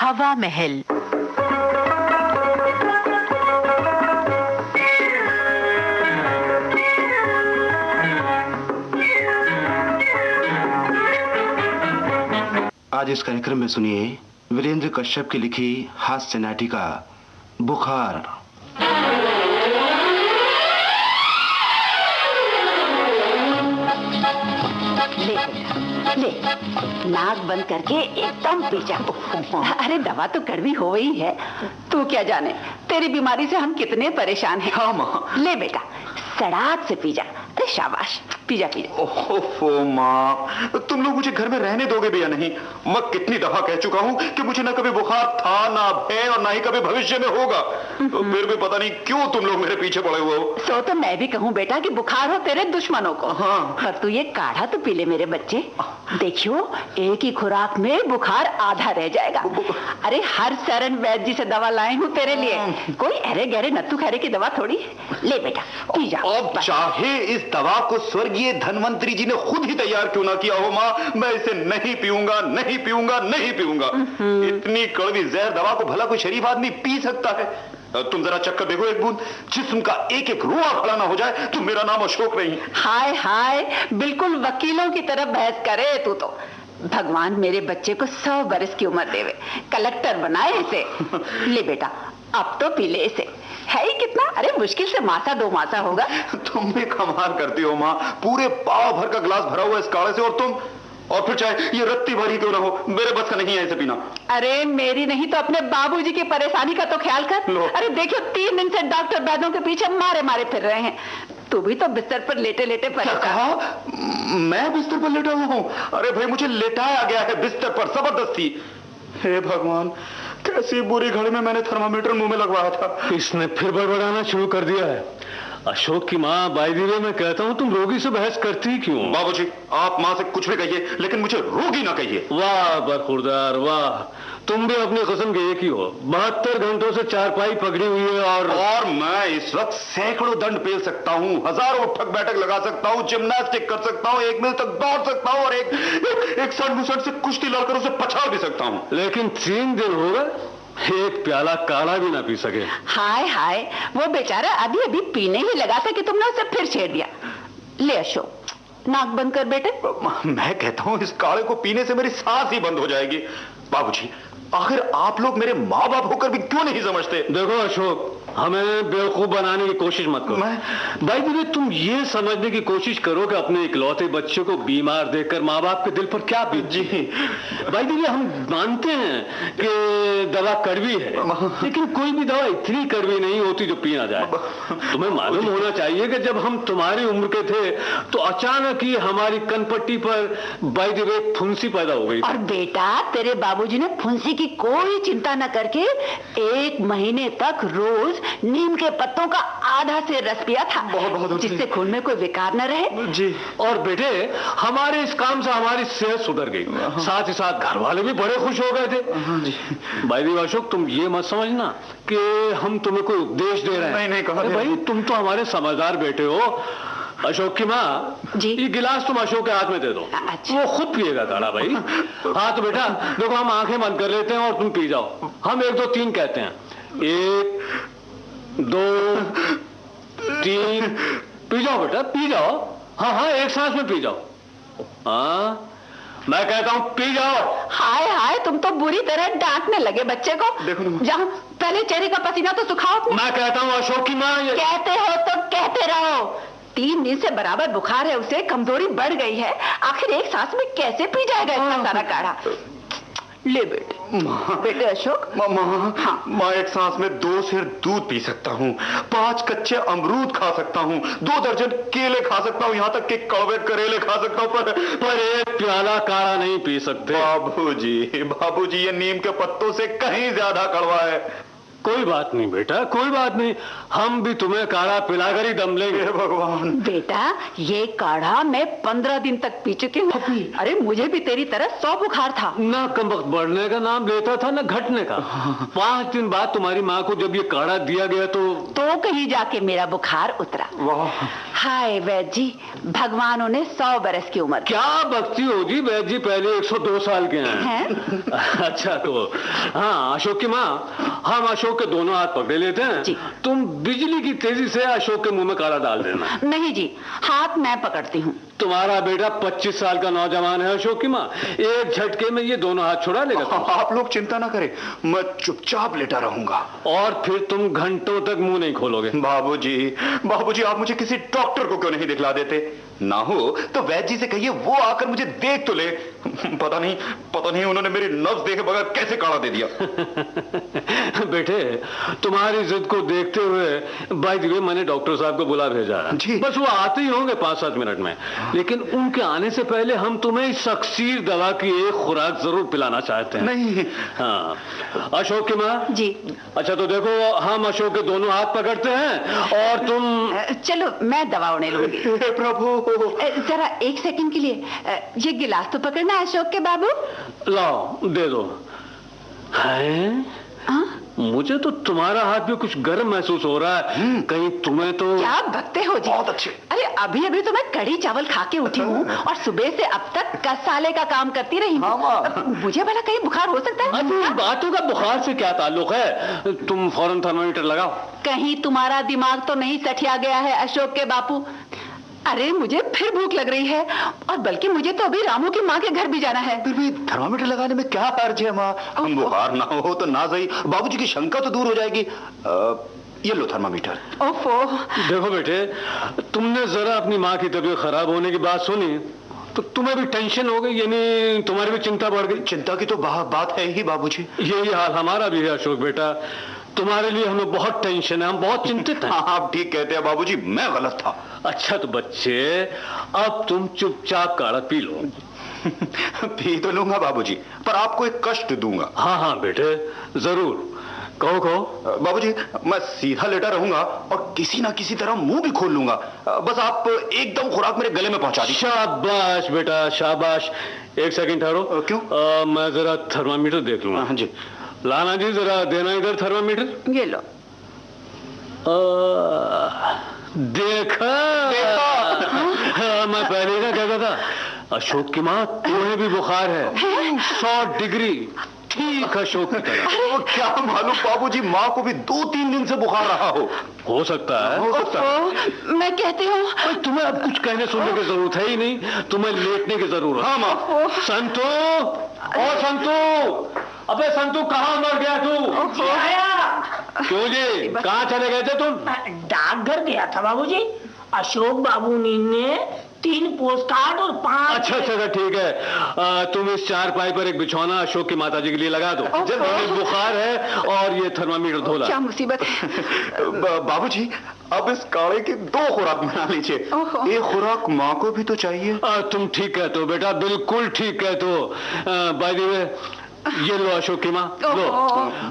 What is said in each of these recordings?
हवा महल। आज इस कार्यक्रम में सुनिए वीरेंद्र कश्यप की लिखी हास्य नाटिका बुखार। ले नाक बंद करके एकदम पी जा। अरे दवा तो कड़वी हो ही है, तू क्या जाने तेरी बीमारी से हम कितने परेशान हैं। हाँ माँ। ले बेटा सड़ाक से पी जा। अरे शाबाश पी जा पी जा। ओहो माँ, तुम लोग मुझे घर में रहने दोगे भी या नहीं? मैं कितनी दफा कह चुका हूँ कि मुझे ना कभी बुखार था, ना है और ना ही कभी भविष्य में होगा। तो फिर भी पता नहीं क्यों तुम लोग मेरे पीछे पड़े हुए हो। सो तो मैं भी कहूँ बेटा कि बुखार हो तेरे दुश्मनों को। हाँ। पर तू ये काढ़ा तो पी ले मेरे बच्चे। देखियो एक ही खुराक में बुखार आधा रह जाएगा। अरे हर शरण वैद्य जी से दवा लाए हूँ तेरे लिए, कोई अरे गहरे नत्थु खैरे की दवा थोड़ी। ले बेटा पी जा। अब चाहे इस दवा को स्वर्गीय धनवंतरी जी ने खुद ही तैयार क्यों ना किया हो माँ, मैं इसे नहीं पीऊंगा, नहीं पीऊंगा, नहीं पीऊंगा। इतनी कड़वी जहर दवा को भला कोई शरीफ आदमी पी सकता है? तुम जरा चक्कर देखो एक बूंद, जिस्म का एक एक रोआ खड़ा ना हो जाए तो मेरा नाम अशोक नहीं। हाय हाय, बिल्कुल वकीलों की तरह बहस करे तू तो। भगवान मेरे बच्चे को 100 बरस की उम्र देवे, कलेक्टर बनाए इसे। ले बेटा अब तो पी ले इसे, है ही कितना, अरे मुश्किल से मासा 2 मासा होगा। तुम भी कमाल करती हो माँ, पूरे पाव भर का गिलास भरा हुआ इस काढ़े से, और तुम, और फिर चाहे ये रत्ती भरी क्यों ना हो, मेरे बस का नहीं है इसे पीना। अरे मेरी नहीं तो अपने बाबूजी की परेशानी का तो ख्याल कर। अरे देखियो 3 दिन से डॉक्टर वैद्यों के पीछे मारे मारे फिर रहे हैं, तू भी तो बिस्तर पर लेटे लेटे परेशान। मैं बिस्तर पर लेटा हुआ हूँ? अरे भाई मुझे लेटाया गया है बिस्तर पर जबरदस्ती। हे भगवान, कैसी बुरी घड़ी में मैंने थर्मामीटर मुंह में लगवाया था। इसने फिर बड़बड़ाना शुरू कर दिया है। अशोक की माँ, बाय द वे मैं कहता हूँ तुम रोगी से बहस करती क्यों? बाबूजी आप माँ से कुछ भी कहिए लेकिन मुझे रोगी ना कहिए। वाह बरखुरदार वाह, तुम भी अपनी कसम के एक ही हो। 72 घंटों से चारपाई पकड़ी हुई है और मैं इस वक्त सैकड़ों दंड पेल सकता हूँ, हजारों उठक बैठक लगा सकता हूँ, जिम्नास्टिक कर सकता हूँ, 1 मील तक दौड़ सकता हूँ और एक सड़ से कुश्ती लड़कर उसे पछाड़ भी सकता हूँ। लेकिन 3 दिन हो गए एक प्याला काढ़ा भी ना पी सके। हाय हाय, वो बेचारा अभी अभी पीने ही लगा था कि तुमने उसे फिर छेड़ दिया। ले अशोक नाक बंद कर बेटे। मैं कहता हूँ इस काढ़े को पीने से मेरी सांस ही बंद हो जाएगी। बाबूजी आखिर आप लोग मेरे माँ बाप होकर भी क्यों नहीं समझते? देखो अशोक, हमें बेवकूफ बनाने की कोशिश मत करो। भाई दीदी तुम ये समझने की कोशिश करो कि अपने इकलौते बच्चे को बीमार देखकर माँ बाप के दिल पर क्या बीत। जी भाई दीदी हम मानते हैं कि दवा कड़वी है, लेकिन कोई भी दवा इतनी कड़वी नहीं होती जो पी ना जाए। तुम्हें मालूम होना चाहिए कि जब हम तुम्हारी उम्र के थे तो अचानक ही हमारी कनपट्टी पर बाय द वे फुंसी पैदा हो गई। और बेटा तेरे बाबूजी ने फुंसी की कोई चिंता न करके 1 महीने तक रोज नीम के पत्तों का आधा से रस पिया था, जिससे खून में कोई विकार न रहे। जी। और बेटे हमारे इस काम से हमारी सेहत सुधर गई, साथ ही साथ घर वाले भी बड़े खुश हो गए थे। भाई दी अशोक तुम ये मत समझना कि हम तुम्हें कोई उपदेश दे रहे हैं। नहीं भाई तुम तो हमारे समझदार बेटे हो। अशोक की माँ ये गिलास तुम अशोक के हाथ में दे दो। अच्छा। वो खुद पिएगा काढ़ा भाई। हाँ तो बेटा देखो हम आंखें बंद कर लेते हैं और तुम पी जाओ। हम 1 2 3 कहते हैं, 1 2 3 पी जाओ बेटा पी जाओ। हाँ हाँ एक सांस में पी जाओ। हाँ मैं कहता हूँ पी जाओ। हाय हाय तुम तो बुरी तरह डांटने लगे बच्चे को। देखो जहाँ पहले चेहरे का पसीना तो सुखाओ। मैं कहता हूँ अशोक की माँ कहते हो तो कहते रहो। 3 दिन से बराबर बुखार है उसे, कमजोरी बढ़ गई है, आखिर एक सांस में कैसे पी जाएगा इतना सारा काढ़ा? ले बेटे अशोक। माँ एक सांस में 2 सेर दूध पी सकता हूँ, 5 कच्चे अमरूद खा सकता हूँ, 2 दर्जन केले खा सकता हूँ, यहाँ तक कि कड़वे करेले खा सकता हूँ, पर 1 प्याला काढ़ा नहीं पी सकते। बाबूजी ये नीम के पत्तों से कहीं ज्यादा कड़वा है। कोई बात नहीं बेटा, कोई बात नहीं, हम भी तुम्हें काढ़ा पिलाकर ही दम लेंगे। भगवान बेटा ये काढ़ा मैं 15 दिन तक पी चुकी हूँ। अरे मुझे भी तेरी तरह 100 बुखार था। ना कमबख्त बढ़ने का नाम लेता था ना घटने का। 5 दिन बाद तुम्हारी माँ को जब ये काढ़ा दिया गया तो कहीं जाके मेरा बुखार उतरा। वाह। हाय वैद्य जी, भगवान उन्हें 100 बरस की उम्र। क्या बकती हो जी, वैद्य जी पहले 102 साल के हैं। अच्छा तो हाँ अशोक की माँ, हम अशोक के दोनों हाथ पकड़े लेते हैं जी। तुम बिजली की तेजी से अशोक के मुंह में काढ़ा डाल देना। नहीं जी, हाथ मैं पकड़ती हूँ। तुम्हारा बेटा 25 साल का नौजवान है अशोक की माँ, एक झटके में ये दोनों हाथ छुड़ा लेगा। आप लोग चिंता ना करें, मैं चुपचाप लेटा रहूंगा। और फिर तुम घंटों तक मुंह नहीं खोलोगे। बाबूजी आप मुझे किसी डॉक्टर को क्यों नहीं दिखला देते? ना हो तो वैद्य जी से कहिए वो आकर मुझे देख तो ले। पता नहीं उन्होंने मेरी नब्ज देखे बगैर कैसे काढ़ा दे दिया। बेटे तुम्हारी जिद को देखते हुए बाय द वे मैंने डॉक्टर साहब को बुला भेजा है जी। बस वो आते ही होंगे 5-7 मिनट में, लेकिन उनके आने से पहले हम तुम्हें इस सक्सीर दवा की एक खुराक जरूर पिलाना चाहते हैं। नहीं। हाँ अशोक की माँ जी। अच्छा तो देखो, हम अशोक के दोनों हाथ पकड़ते हैं और तुम चलो मैं दवा उन्हें लूंगी। हे प्रभु। जरा 1 सेकंड के लिए ये गिलास तो पकड़ना अशोक के बाबू। लाओ दे दो। हैं? मुझे तो तुम्हारा हाथ भी कुछ गर्म महसूस हो रहा है, कहीं तुम्हें तो। क्या बकते हो जी? बहुत अच्छे। अरे अभी तो मैं कढ़ी चावल खा के उठी हूँ और सुबह से अब तक 10 साले का काम करती रही हूँ। मुझे भला कहीं बुखार हो सकता है? अरे बातों का बुखार से क्या ताल्लुक है? तुम फौरन थर्मामीटर लगाओ। कहीं तुम्हारा दिमाग तो नहीं सठिया गया है अशोक के बापू? अरे मुझे फिर भूख लग रही है, और बल्कि मुझे तो अभी रामू की माँ के घर भी जाना है। फिर भी थर्मामीटर लगाने में क्या हर्ज है माँ? बुखार ना हो तो ना सही, बाबूजी की शंका तो दूर हो जाएगी। ये लो थर्मामीटर। ओफो। देखो बेटे, तुमने जरा अपनी माँ की तबीयत खराब होने की बात सुनी तो तुम्हें भी टेंशन हो गई, यानी तुम्हारी भी चिंता बढ़ गई। चिंता की तो बात है ही बाबूजी। यही हाल हमारा भी है अशोक बेटा, तुम्हारे लिए हमें बहुत टेंशन है, हम बहुत चिंतित हैं। आप ठीक कहते हैं बाबूजी, मैं गलत था। अच्छा तो बच्चे, अब तुम चुपचाप काढ़ा पी लो। पी तो लूंगा बाबूजी, पर आपको एक कष्ट दूंगा। हाँ बेटे जरूर, कहो। बाबूजी मैं सीधा लेटा रहूंगा और किसी ना किसी तरह मुंह भी खोल लूंगा, बस आप एकदम खुराक मेरे गले में पहुंचा दीजिए। शाबाश बेटा शाबाश। 1 सेकंड ठहरो। क्यों? मैं जरा थर्मामीटर देख लूंगा। हाँ जी। लाना जी जरा देना इधर थर्मामीटर। ये लो। देखा? मैं पहले ही ना कहता था अशोक की माँ तुम्हें भी बुखार है 100 डिग्री, ठीक अशोक की तरह। क्या मालूम बाबूजी, माँ को भी 2-3 दिन से बुखार रहा हो सकता है। मैं कहती हूँ तुम्हें अब कुछ कहने सुनने की जरूरत है ही नहीं, तुम्हें लेटने की जरूरत। हाँ माँ। संतू, ओ संतू, अबे संतू कहाँ मर गया तू? क्यों जी, कहाँ चले गए थे तुम? डाकघर गया था बाबूजी। अशोक बाबू ने 3 पोस्टकार्ड और 5। अच्छा ठीक है, तुम इस चारपाई पर एक बिछौना अशोक की माता जी के लिए लगा दो। जल्दी, बुखार है और ये थर्मामीटर धोला। क्या मुसीबत है? बाबूजी अब इस काढ़े की 2 खुराक बना लीजिए, एक खुराक माँ को भी तो चाहिए। तुम ठीक कहते हो बेटा, बिल्कुल ठीक कहते हो। बाय द वे ये लो अशोक की माँ, लो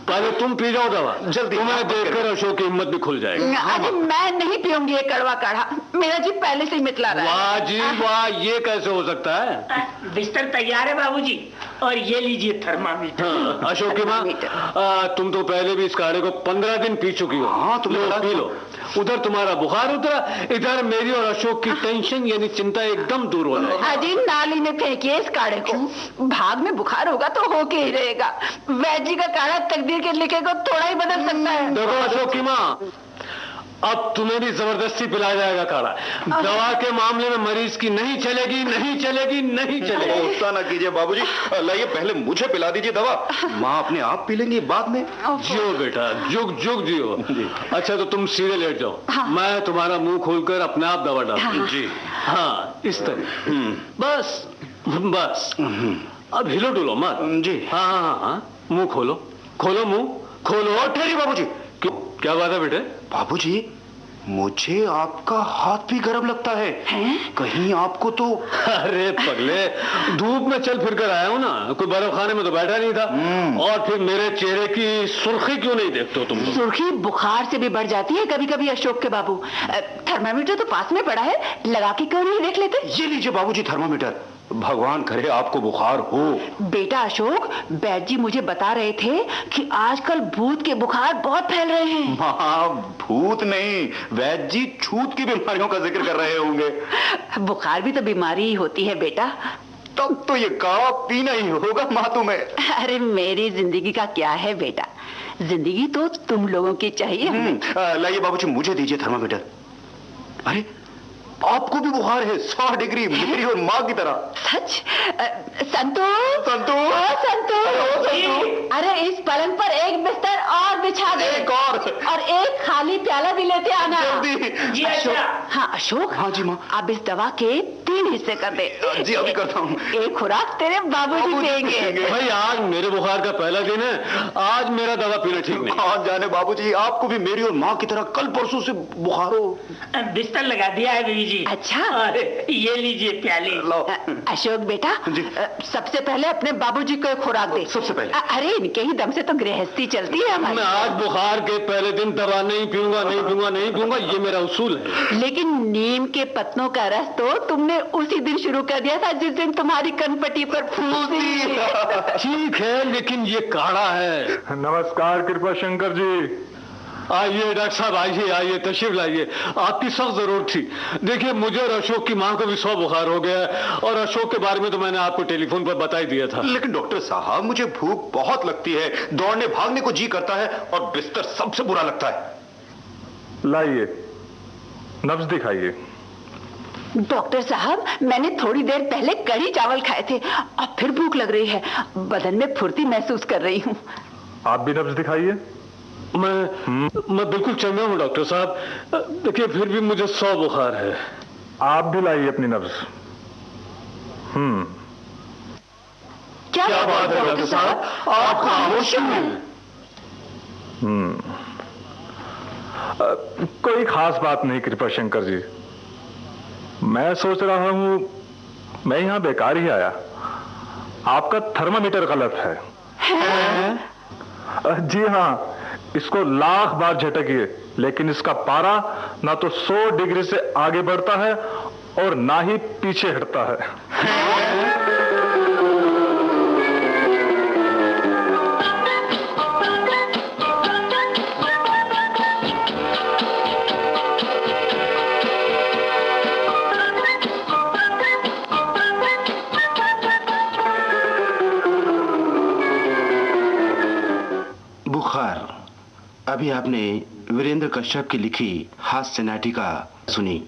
पहले तुम पी जाओ दवा, जल्दी। तुम्हें देखकर अशोक की हिम्मत भी खुल जाएगी। अरे मैं नहीं पीऊंगी ये कड़वा काढ़ा, मेरा जी पहले से ही मितला रहा है। वाह जी वाह, ये कैसे हो सकता है? बिस्तर तैयार है बाबूजी, और ये लीजिए थर्मामीटर। अशोक की माँ, तुम तो पहले भी इस काढ़े को 15 दिन पी चुकी हो। हाँ तुम पी लो। उधर तुम्हारा बुखार उतरा, इधर मेरी और अशोक की टेंशन यानी चिंता एकदम दूर हो जाएगी। अजी नाली में फेंकिए इस काढ़े को, भाग में बुखार होगा तो होके ही रहेगा। वैद्य जी का काढ़ा तकदीर के लिखे को थोड़ा ही बदल सकता है। देखो अशोक की माँ, अब तुम्हें भी जबरदस्ती पिलाया जाएगा काढ़ा। दवा के मामले में मरीज की नहीं चलेगी, नहीं चलेगी, नहीं चलेगी। गुस्सा ना कीजिए बाबूजी, लाइए पहले मुझे पिला दीजिए दवा, माँ अपने आप पी लेंगी बाद में। जियो बेटा, जुग जुग जियो। अच्छा तो तुम सीधे लेट जाओ। हाँ। मैं तुम्हारा मुंह खोलकर अपने आप दवा डालूंगी। हाँ। जी हाँ, इस तरह बस बस। अब हिलो डुलो मत जी। हाँ, मुंह खोलो, खोलो मुंह खोलो। ठहरिए बाबूजी। क्या बात है बेटे? बाबूजी मुझे आपका हाथ भी गर्म लगता है। कहीं आपको तो... अरे पगले, धूप में चल फिर कर आया हूँ ना, कोई बर्फ खाने में तो बैठा नहीं था। और फिर मेरे चेहरे की सुर्खी क्यों नहीं देखते हो तुम? सुर्खी बुखार से भी बढ़ जाती है कभी कभी अशोक के बाबू। थर्मामीटर तो पास में पड़ा है, लगा के क्यों नहीं देख लेते? ये लीजिए बाबूजी थर्मामीटर। भगवान करे आपको बुखार हो। बेटा अशोक, बैद जी मुझे बता रहे थे कि आजकल भूत के बुखार बहुत फैल रहे हैं। हाँ, भूत नहीं, वैद्य जी छूत की बीमारियों का जिक्र कर रहे होंगे। बुखार भी तो बीमारी ही होती है बेटा। तब तो ये काढ़ा पीना ही होगा मातू में। अरे मेरी जिंदगी का क्या है बेटा, जिंदगी तो तुम लोगों की चाहिए। लाइए बाबूजी, मुझे दीजिए थर्मामीटर। अरे आपको भी बुखार है 100 डिग्री, मेरी और माँ की तरह। सच? संतू संतू, संतू, अरे इस पलंग पर एक बिस्तर और बिछा दे। एक और एक खाली प्याला भी लेते आना। जी अशोक, अच्छा। हाँ अशोक। हाँ जी माँ। अब इस दवा के 3 हिस्से कर दे। जी अभी करता हूँ। एक खुराक तेरे बाबूजी देंगे। भाई आज मेरे बुखार का पहला दिन है, आज मेरा दवा पीना ठीक नहीं। कौन जाने बाबूजी, आपको भी मेरी और माँ की तरह कल परसों से बुखार हो। बिस्तर लगा दिया है बीवी जी। अच्छा। और ये लीजिए प्याली। अशोक बेटा, सबसे पहले अपने बाबूजी को खुराक दे। सबसे पहले? अरे इनके ही दम से तो गृहस्थी चलती है हमारी। मैं आज बुखार के पहले दिन दवा नहीं पीऊंगा, नहीं पीऊंगा, नहीं पीऊंगा, ये मेरा उसूल है। लेकिन नीम के पत्तों का रस तो तुमने उसी दिन शुरू कर दिया था जिस दिन तुम्हारी कनपट्टी पर फूल दी। ठीक है, लेकिन ये काढ़ा है। नमस्कार कृपा शंकर जी। आइए डॉक्टर साहब, आइए आइए, तशरीफ लाइए, आपकी सख्त जरूरत थी। देखिए मुझे और अशोक की मां को भी 100 बुखार हो गया है, और अशोक के बारे में तो मैंने आपको टेलीफोन पर बता ही दिया था। लेकिन डॉक्टर साहब, मुझे भूख बहुत लगती है, दौड़ने भागने को जी करता है, और बिस्तर सबसे बुरा लगता है। लाइए नब्ज दिखाइए। डॉक्टर साहब, मैंने थोड़ी देर पहले कढ़ी चावल खाए थे, अब फिर भूख लग रही है, बदन में फुर्ती महसूस कर रही हूँ। आप भी नब्ज दिखाइए। मैं बिल्कुल चंगा हूँ डॉक्टर साहब, देखिए फिर भी मुझे 100 बुखार है। आप भी लाइए अपनी नब्ज। क्या बात है डॉक्टर साहब, आप खामोश हैं। कोई खास बात नहीं कृपा शंकर जी, मैं सोच रहा हूं मैं यहां बेकार ही आया। आपका थर्मामीटर गलत है। जी हाँ, इसको लाख बार झटकिए, लेकिन इसका पारा ना तो 100 डिग्री से आगे बढ़ता है और ना ही पीछे हटता है। बुखार। अभी आपने वीरेंद्र कश्यप की लिखी हास्य नाटिका सुनी।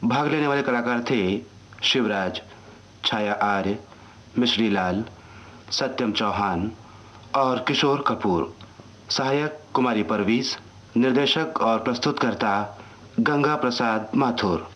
भाग लेने वाले कलाकार थे शिवराज, छाया आर्य, मिश्री लाल, सत्यम चौहान और किशोर कपूर। सहायक कुमारी परवीज, निर्देशक और प्रस्तुतकर्ता गंगा प्रसाद माथुर।